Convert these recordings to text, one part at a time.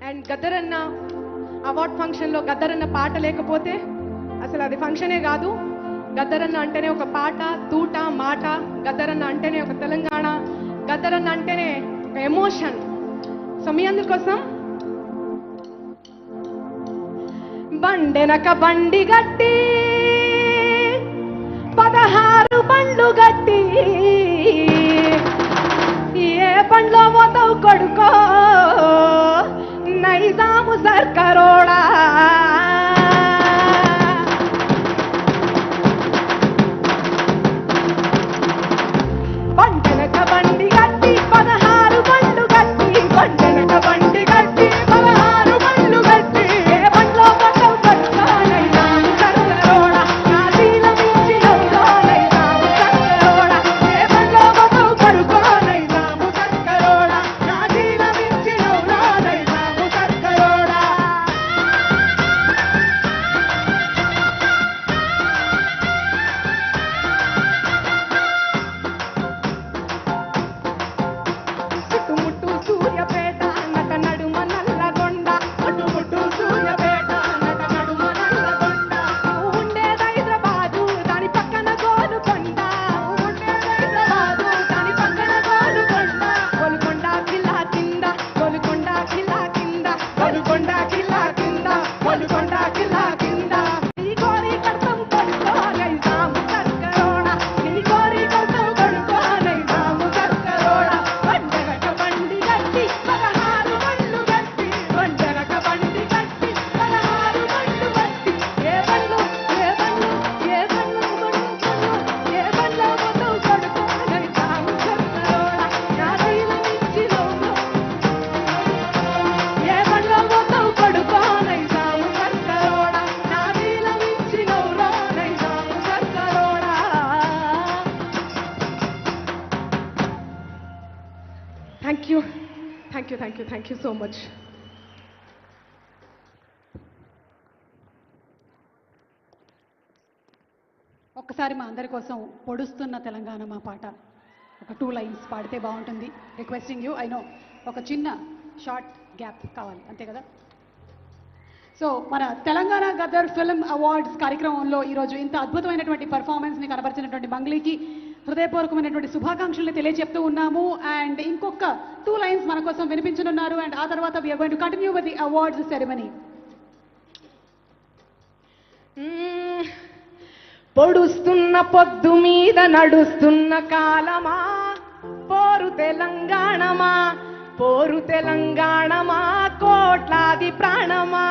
And గద్దరన్న award ఫంక్షన్లో గద్దరన్న పాట లేకపోతే అసలు అది ఫంక్షనే కాదు. గద్దరన్న అంటేనే ఒక పాట, తూట, మాట. గద్దరన్న అంటేనే ఒక తెలంగాణ. గద్దరన్న అంటేనే ఒక ఎమోషన్. సో మీ అందరి కోసం బండెనక బండి గట్టి 16 బండ్లు గట్టి ఏ బండ్లో పోతావు కొడుకో నైజాము సర్కారోడా. బండెనక బండి గట్టి 16 బండ్లు గట్టి బండెనక బండి గట్టి 16 బండ్లు గట్టి ఏ బండ్లో పోతావు కొడుకో నైజాము సర్కారోడా. నా శీల మించి నవ్వుకో నైజాము సర్కారోడా. ఏ బండ్లో పోతావు కొడుకో నైజాము సర్కారోడా. నా శీల మించి నవ్వుకో నైజాము సర్కారోడా. చుట్టుముట్టు సూర్యపేట నట నడుమ నల్లగొండ చుట్టుముట్టు సూర్యపేట నట నడుమ నల్లగొండ. నువ్వు ఉండేది హైదరాబాదు దాని పక్కన గోలుకొండ. నువ్వు ఉండేది హైదరాబాదు దాని పక్కన గోలుకొండ. గోలుకొండ కిల్లా కింద గోలుకొండ కిల్లా కింద గోలుకొండ కిల్లా కింద గోలుకొండ కిల్లా కింద. నీ కోరి కడతాం కొడుకో నైజాము సర్కారోడా. నీ కోరి కడతాం కొడుకో నైజాము సర్కారోడా. బండెనక బండి గట్టి 16 బండ్లు గట్టి బండెనక బండి గట్టి 16 బండ్లు గట్టి ఏ బండ్లు ఏ బండ్లు ఏ బండ్లు కొడుకో ఏ బండ్లో పోతావు కొడుకో నైజాము సర్కారోడా. నా శీల మించి నవ్వుకో ఏ బండ్లో పోతావు కొడుకో నైజాము సర్కారోడా. నా శీల మించి నవ్వుకో నైజాము సర్కారోడా. Thank you thank you thank you thank you so much. ఒక్కసారి మా అందరి కోసం పొడుస్తున్న తెలంగాణ మా పాట ఒక 2 lines పాడితే బాగుంటుంది. Requesting you. ఐ నో ఒక చిన్న షార్ట్ గ్యాప్ కావాలి అంతే కదా. సో మన తెలంగాణ గదర్ ఫిల్మ్ అవార్డ్స్ కార్యక్రమంలో ఈరోజు ఇంత అద్భుతమైనటువంటి పర్ఫార్మెన్స్ని కనబరిచినటువంటి మంగ్లీకి హృదయపూర్వకమైనటువంటి శుభాకాంక్షల్ని తెలియజెప్తూ ఉన్నాము. అండ్ ఇంకొక 2 lines మన కోసం వినిపించనున్నారు. అండ్ ఆ తర్వాత we are going to continue with the awards ceremony. పొడుస్తున్న పొద్దు మీద నడుస్తున్న కాలమా పోరు తెలంగాణమా పోరు తెలంగాణమా కోట్లాది ప్రాణమా.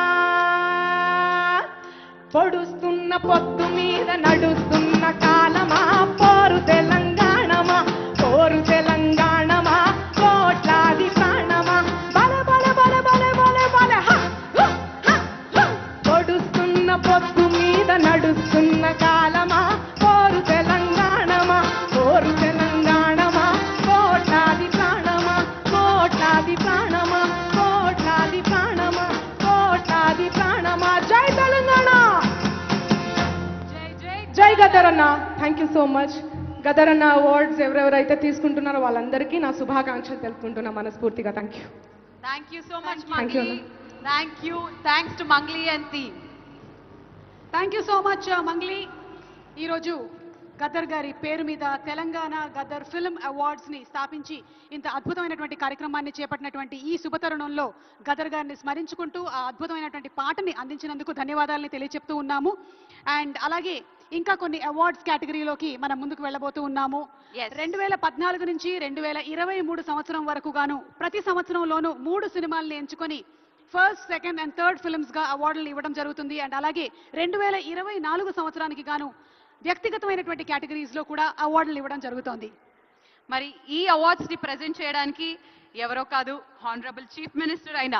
పొడుస్తున్న పొద్దు మీద నడుస్తున్న కాలమా పోరు తెలంగాణమా పోరు తెలంగాణమా కోట్లాది ప్రాణమా. బల బల బల బల బల బల హ హ హ హ. పొడుస్తున్న పొద్దు మీద నడుస్తున్న కాలమా పోరు తెలంగాణమా పోరు తెలంగాణమా కోట్లాది ప్రాణమా కోట్లాది ప్రాణమా కోట్లాది ప్రాణమా కోట్లాది ప్రాణమా. జై తెలంగాణ జై గద్దరన్న. Thank you so much. గద్దరన్న అవార్డ్స్ ఎవరెవరైతే తీసుకుంటున్నారో వాళ్ళందరికీ నా శుభాకాంక్షలు తెలుపుకుంటున్నా మనస్ఫూర్తిగా. Thank you. Thank you so much, Thank you, Mangli. Thank you. Thanks to Mangli and team. Thank you so much Mangli. ఈరోజు గద్దర్ గారి పేరు మీద తెలంగాణ గద్దర్ ఫిల్మ్ అవార్డ్స్ని స్థాపించి ఇంత అద్భుతమైనటువంటి కార్యక్రమాన్ని చేపట్టినటువంటి ఈ శుభతరుణంలో గద్దర్ గారిని స్మరించుకుంటూ ఆ అద్భుతమైనటువంటి పాటని అందించినందుకు ధన్యవాదాలని తెలియచెప్తూ ఉన్నాము. అండ్ అలాగే ఇంకా కొన్ని అవార్డ్స్ కేటగిరీలోకి మనం ముందుకు వెళ్ళబోతూ ఉన్నాము. Yes. 2014 నుంచి 2023 సంవత్సరం వరకు గాను ప్రతి సంవత్సరంలోనూ 3 సినిమాల్ని ఎంచుకొని first, second and third films గా అవార్డులు ఇవ్వడం జరుగుతుంది. అండ్ అలాగే 2024 సంవత్సరానికి గాను వ్యక్తిగతమైనటువంటి కేటగిరీస్ లో కూడా అవార్డులు ఇవ్వడం జరుగుతోంది. మరి ఈ అవార్డ్స్ ని ప్రెజెంట్ చేయడానికి ఎవరో కాదు, హానరబుల్ చీఫ్ మినిస్టర్ అయిన